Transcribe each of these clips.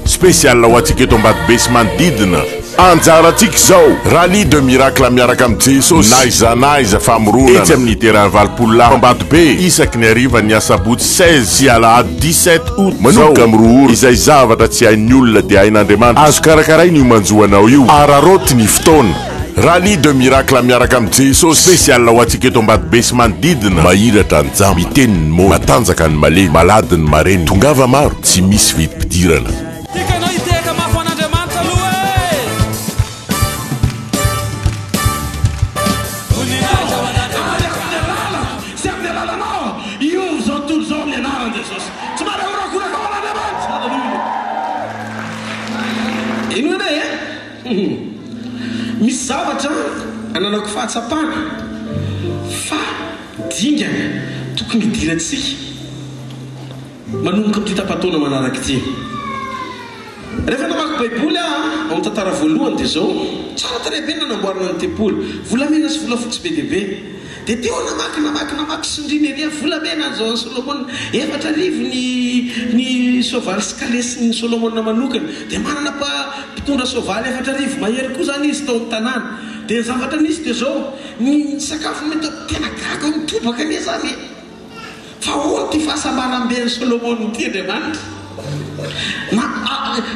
spécial ho antsika eto ambady be sy manodidina anjaratsika zao rally de miracle miaraka am' jesosy naiza famoronana etsy amin'ny terrain valpola ambady be isaky ny ariva ny asabotsy 16 sy alahady 17 août manomboka am' roa izay zavatra tsy hain'ny olona dia hain'Andriamanitra azo karakaray io manjoanao io araroty ny fotoana rally de miracle miaraka am' jesosy spécial ho antsika eto ambady be sy manodidina mahiratra ny jam miteniny mo matanjaka ny malemy malady ny mareny tongava maro tsy misy vidim-pidirana misy zavatra ananako fahatsapana fa dingana tokony idiratsika manomboka am'ty-tapataona manaraka ity rehefa namaky baiboly amin'ny tantara voalohany dia zao tsara tarehibe nanamboarana ny tempoly volamena sy volafotsy be dehibe dia teo namaky sondriny ery volamena zao ny Solomon efatra arivo ny soavaly sy kalesy ny Solomon manokana dia manana mpitondra soavaly efatra arivo mahery koa zany izy tao amin'ny tanàna dia zavatra nisy dia zao ny sakafo mety tena gaga mitobaka ane zany fa hono ty fahasambaram-ben'ny Solomon ty Andriamanitra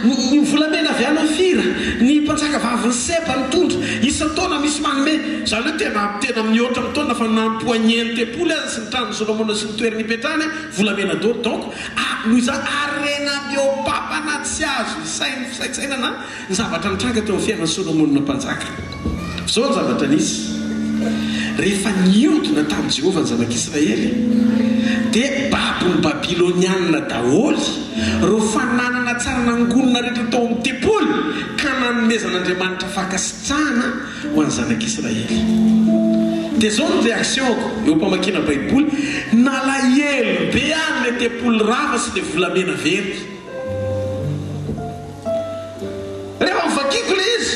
ny volamena avy any fira ny mpanjaka vaviny sepa nitondra isan-taona misy manome zany hoe tena mihoatra amin'ny taona fa nampoagneny tempoly azy sy ny trano Solomon sy ny toerany ipetrahany volamena do donc noho izany arena miopapana tsy azo fisaitsainana ny zavatra nitranga teo amin'ny fiainan'ny Solomon mpanjaka zao ny zavatra nisy rehefa niodina tamin'i Jehovah ny zanak'Israely dia babony babilonianina daholy ro fananana tsara nangonona rehetra tao amin'ny tempoly ka nanomezan'Andriamanitra fakasitrahana ho an'ny zanak'Israely dia zao ny réactionko eo mpamakina baiboly nalahelo be any le tempoly rava sy le volamena very rehefa mivakiko le izy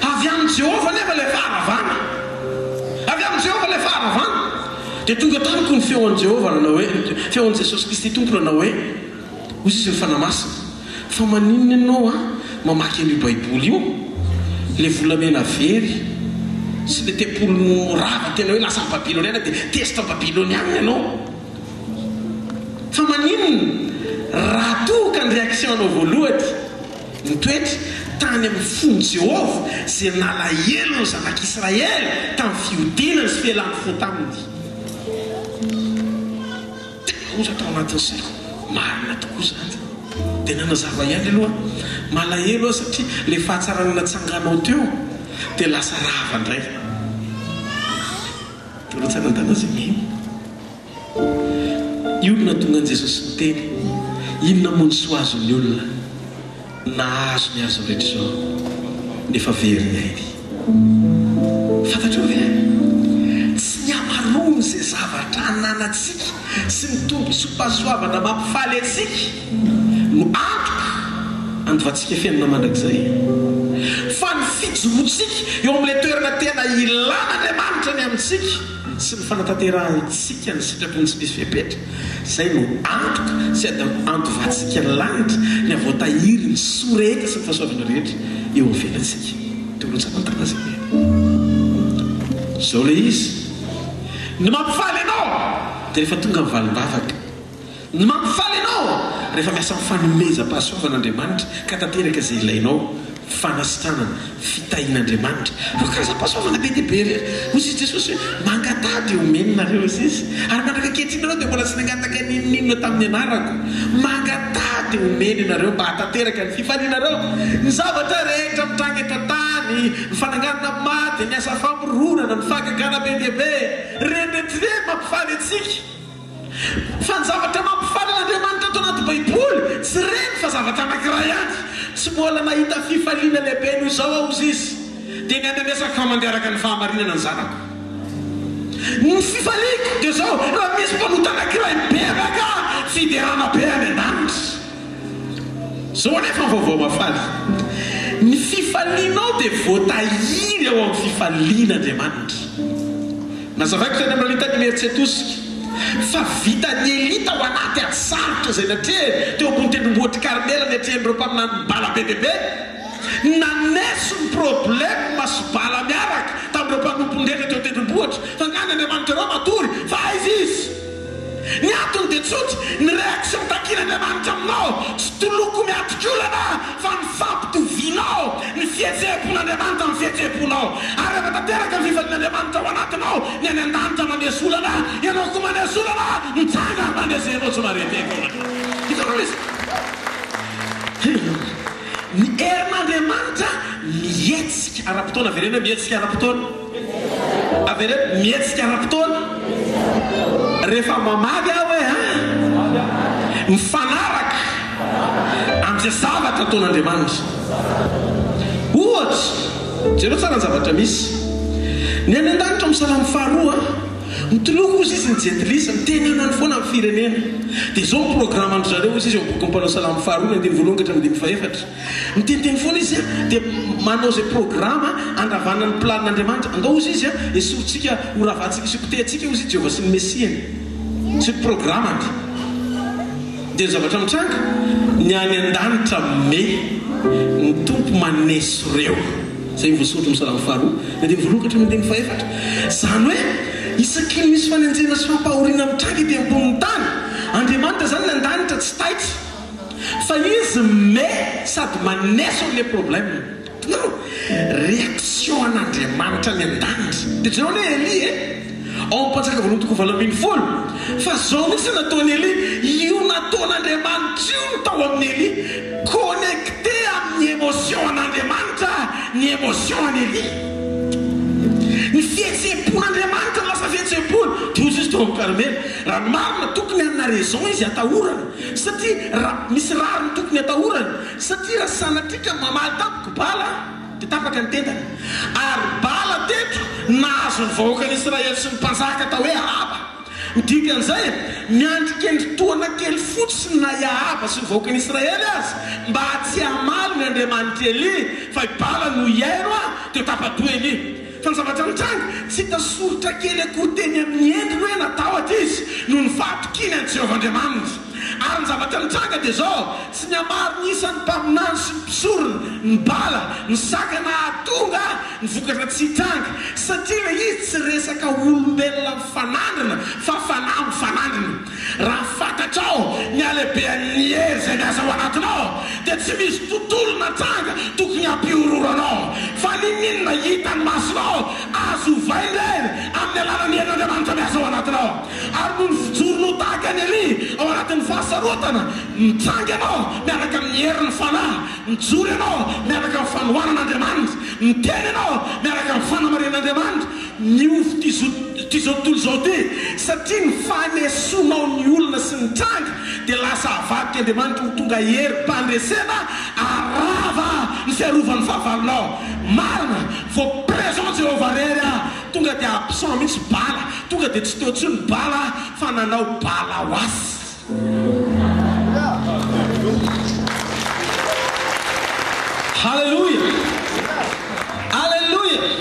avy amin'ny Jehovah nefa le faharavana avy amin'ny Jehovah le faharavana dia tonga taniko ny feon'ny Jehovah nanao hoe feon'ny Jesosy Kristy tompo nanao hoe hozy izy ny fanamasina fa maninona ianao mamaky an'io baiboly io le volamena very sy le tempoly rava tena hoe lasa babiloniana dia testa babiloniana ianao fa maninona raha toka ny réaction anao voalohany nitoetry tany amin'ny fon'ny Jehovah zay nalahelo ny zanak'Israely tamin'ny fiodinany sy fialan'ny fo taminy oza tao anatin'ny saiko marina tokoa zany dia nanazava ihany aloha malahelo aho satria le fahatsarana natsanganao teo dia lasa rava indray torotsarandana zay mihiny inona tonga an' Jesosy niteny inona moa ny soa azon'ny olona nahazo ny azo rehetra zao nefa veriny ainy fantatro ve tsy ny amarony zay zavatra ananatsika sy ny tombo sopasoavana mampifaly atsika no antoka andovantsika fiainana mandrakizay fa ny fijorotsika eo amin'le toerana tena ilàn'Andriamanitra ny amintsika sy ny fanatanterantsika ny sitrapony tsy misy fiapetra zay no antoka sy andovantsika ny lanitra ny avoatahiry ny sorehetra sy ny fahasoavana rehetra eo amin'ny fiainantsika tolontsapantana zay zao le izy ny mampifaly anao dia rehefa tonga amin'ny valim-bavaka ny mampifaly anao rehefa miasa amin'ny fanomezam-pahasoavan'Andriamanitra ka tanteraka zay ilainao fanasitranana fitahian'Andriamanitra ro karazam-pahasoavana be dehibe rehetra hozy Jesosy hoe mangatady omeninareo izy izy ary mandraka ankehitriny nareo dia mbola tsy nangataka ninona tamin'ny anarako mangatady omeny ianareo mba hatanteraka ny fifalianareo ny zavatra rehetra mitranga eto tany ny fananganana maty ny asa famoronana ny fagagana be dehibe renetre mampifaly atsika fa ny zavatra mampifaly an'Andriamanitra ato anaty baiboly tsy reny fa zavatra anankiray ihany tsy mbola nahita fifaliana lehibe noho izao aho izy izy dia ny andrenesaka mandearaka ny fahamarinana ny zanako ny fifaliko dia zao raha misy mpanota anankiray bevaka fiderana be any an-danitra zao nefa vaovao mafaly ny fifalianao dia voatahiry ao amin'ny fifalian'Andriamanitra nazavaiko zany amin'ny litany mieritsetosika fa vitany elita ho anaty asarotra zay natrea teo ambony tendrombohitry Karmela netrehandreo mpaminany bala be deaibe naneso ny problème masobala miaraka tamin'ireo mpanompondretra teo tendrombohitra fa ngany Andriamanitra reo matory fa aizy izy ny atony dia tsoty ny réaction takin'Andriamanitra aminao sy toloko miatokolana fa ny fampitovinao ny fihetsepon'Andriamanitra amin'ny fihetseponao ary rehefa tanteraka ny fifan'Andriamanitra ao anatinao ny any an-danitra manesy olana ianao koa manesy olana mitsanga manesy ianao tsy mareteko hitanao izy ny herin'Andriamanitra mihetsika ara-potoana averena mihetsika ara-potoana averena mihetsika ara-potoana rehefa mamagy aho hoe mifanaraka amin'izay zavatra ataon'Andriamanitra ohatra jereo tsara ny zavatra misy ny any an-danitra amin'ny salamo faharoa mitoloko ozy izy ny jetilisa mitenenany foana amin'ny firenena dia zao ny programme andro zareo ozy izy eo boky mpanao salamo faharoa ny andiny voalohany ka hatramin'ny dimy faefatra miteniteny foana izy dia manao zay programme andravana ny planin'Andriamanitra andao ozy izy esotsika horavatsika isopitehtsika ozy izy Jehovah sy ny Mesiany sy programme ady dia ny zavatra mitranga ny any an-danitra me ny tompo maneso reo zay voasotro misalamo faharoa ny andiny voalohany ka hatramin'ny dimy faefatra zany hoe isaky ny misy fanenjena sy fampahoriana mitranga dia amboniny tany Andriamanitra zany ny an-danitra tsy taitra fa izy me sady maneso an'le problème réaction an'Andriamanitra ny an-danitra dia jereo le Eli ao ampantsaka voalohany toko 20 fa zao mihitsy nataony Eli io nataon'Andriamanitra io no tao amin'ny Eli connecté amin'ny émotion an'Andriamanitra ny émotion an'i Eli ny fihetsepon'Andriamanitra lasa fihetsepoana dia ozy izy tao amin'ny Karmela raha marina tokony hanina raison izy atahorana satria misy rariny tokony atahorana satria raha sanatrika mamaly tampoka bala dia tapaka ny tentana ary bala teto nahazo ny vahoaka ny Israely sy ny mpanjaka atao hoe Ahaba dikan'izay miandrikendritoana kely fotsiny na Ahaba sy ny vahoaka ny Israely azy mba tsy hamaly ny Andriamanitra Eli fa bala no hiaino dia tapadoa Eli fa ny zavatra mitranga tsy tasorotra kely akoroteny amin'ny endriny hoe natao aty izy no ny fahatokiny any Jehovah-Andriamanitra ary ny zavatra mitranga dia zao tsy ny amary ny isan'ny mpaminany sy ny mpisorona ny bala ny sakana atonga ny vokatra tsy hitranga satria le izy tsy resaka olombelona mifanandrina fa fanahy mifanandrina raha fantatrao ny alehibean'ny hery zay miasa ao anatinao dia tsy misy tontolo natranga tokony hampiororanao fa ninninona hitany masonao azo vaindrany amin'ny alalany herin'Andriamanitra miasa ao anatinao ary no ny fijoronao tahaka ny Eli ao anatin'ny fahasarotana mitsanga ianao miaraka amin'ny herin'ny fanahy mijoro ianao miaraka amin'ny fanohanan'Andriamanitra miteny ianao miaraka amin'ny fanamarin'Andriamanitra miofo ty zao tontolo zao ty satria ny fanesonao ny olona sy ny tranga dia lasa avadika Andriamanitra ho tonga hery mpandresena arava ny fiarovan'ny fahavalonao marina vao présent Jéhovah rery tonga dia absent mihitsy bala tonga dia tsy teo tsony bala fa nanao bala ho asy Halleluja Halleluja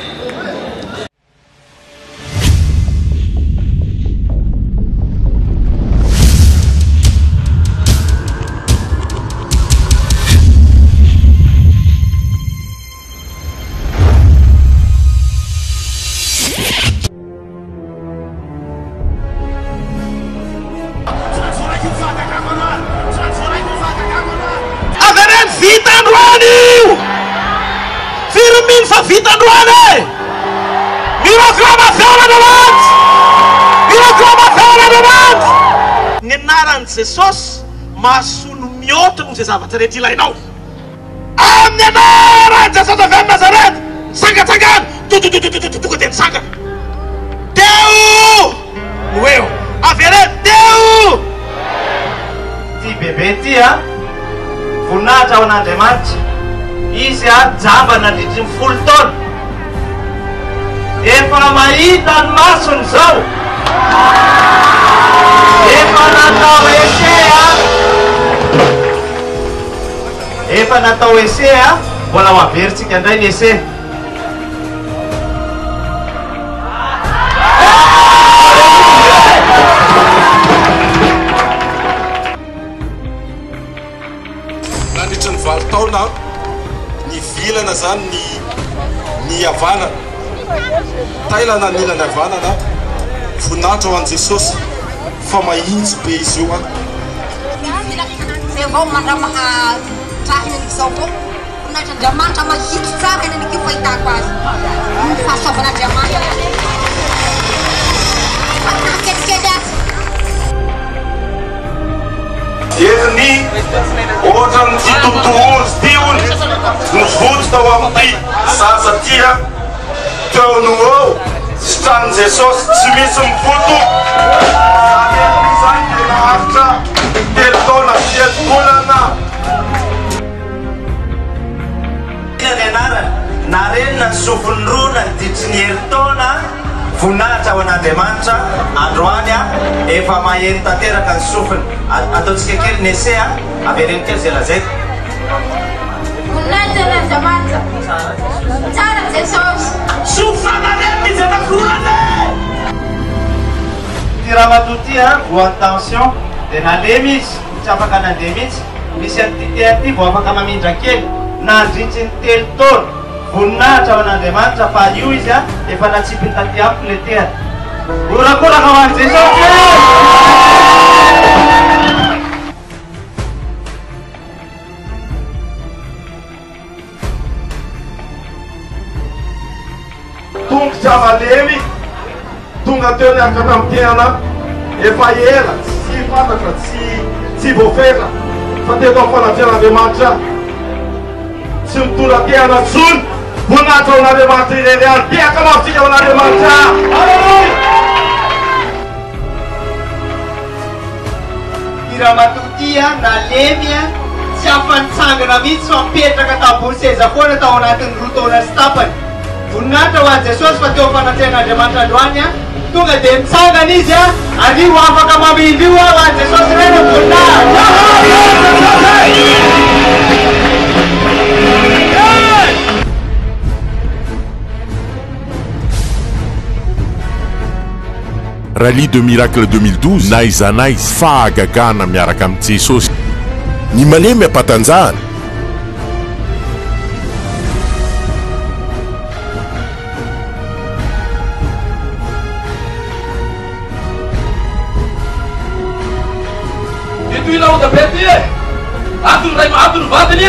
Vitandroane! Miraclamação Andriamanitra! Miraclamação Andriamanitra! Ny anaran'i Jesosy mahasono mihoatra noho izay zavatra rehetra ilainao. Amin'ny anaran'i Jesosy avy amin'ny Nazareta, sangatsangana, tonga dia nitsangana. Deo! No eo, averena Deo! Ty bebe ty voninahitra ao an'Andriamanitra. Izy jamba nandritra ny 10 taona efa mahita ny masony zao efa natao ese mbola ho averitsika indray ny ese sy ny valo taona ny vilana zany ny avanana tailana nilany avanana voninahitra ho an' Jesosy fa mahitsy be izy io zay avao mandrama trahinan'izao avao voninahitran'Andriamanitra mahitsy tsara eny an'ity fahitako azy ny fahasoavan'Andriamanitra kelikely azy Erni ohatrany ty tontolo ty ony nivoto tao amin'ity zaza tia teo no eo sy trano Jesosy tsy misy mivoto zany tena haritra telo taona fiabolana ny anarana na reny na ny sofiny roa na ditry ny herintaona voninahitra ho an'Andriamanitra androany efa maheno tanteraka ny sofiny ataontsika kely ny ese avereny kely zay lazaiko voninahitra n'Andriamanitra tsara Jesosy sofana reny izy anakiroana ty raha matoty vo attention dia nalemy izy tsy afaka nandeha mihitsy misy an'ty vo afaka mamindra kely nandritsy ny telo taona voninahitra ho an'Andriamanitra fa io izy efa natsipiny taty amiko le tehany orakoraka ho an' Jesosy tongotra malemy tonga teo niaraka tamin'ny tenana efa ela tsy fantatra tsy voafetra fa teto amin'ny fanafian'Andriamanitra tsy mitondra tehana tsony voninahitra ho an'Andriamanitra ireny any tehaka mafitsika ho an'Andriamanitra raha matoty nalemy tsy afanitsangana mihitsy fa mipetraka tambony seza foana tao anatin'ny roa taona sy tapany voninahitra ho an' Jesosy fa teo fanatrehan'Andriamanitra androany tonga dia mitsangana izy arivo afaka mamindry io ho an' Jesosy reny voninahitra Rallye de Miracle 2012 naiza naiza fahagagana miaraka amin'ny Jesosy ny malemy ampatanjahana eto ilaoda be ty atony ray atony vatany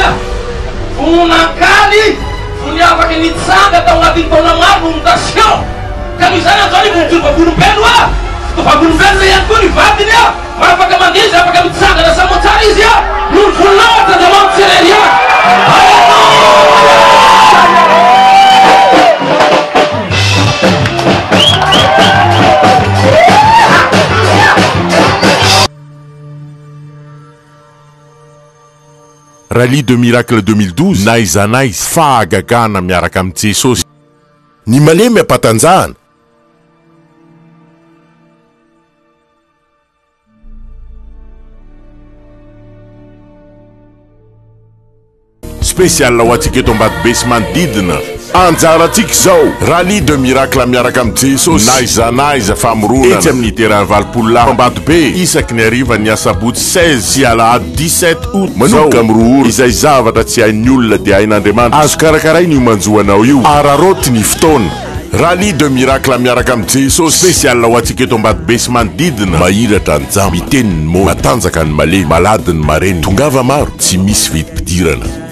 vonan-kaly vony afaky nitsanga tao agnatin'ny taona maro no mutation ka noho izany azao ny vovolombelo vovolombelo ihany koa ny vatiny afaka mandizy afaka mitsangana samotsara izy no ny voninahitra Andriamanitra irery Rallye de Miracle 2012 naiza naiza fahagagana miaraka amin'ny Jesosy ny malemy ampatanjahana spécial ho antsika eto ambadibe sy manodidina anjaratsika zao Rallye de Miracle miaraka amin'ny Jesosy naiza naiza famoronana etsy amin'ny terrain valpola ambadibe isaky ny hariva ny asabotsy 16 sy alahady 17 août manomboka amin'ny roa ora izay zavatra tsy hain'ny olona dia hain'Andriamanitra azo karakarainy io manjoanao io araroty ny fotoana Rallye de Miracle miaraka amin'ny Jesosy spécial ho antsika eto ambadibe sy manodidina mahiratra ny jamba miteniny mo matanjaka ny malemy malady ny mareny tongava maro tsy misy vidim-pidirana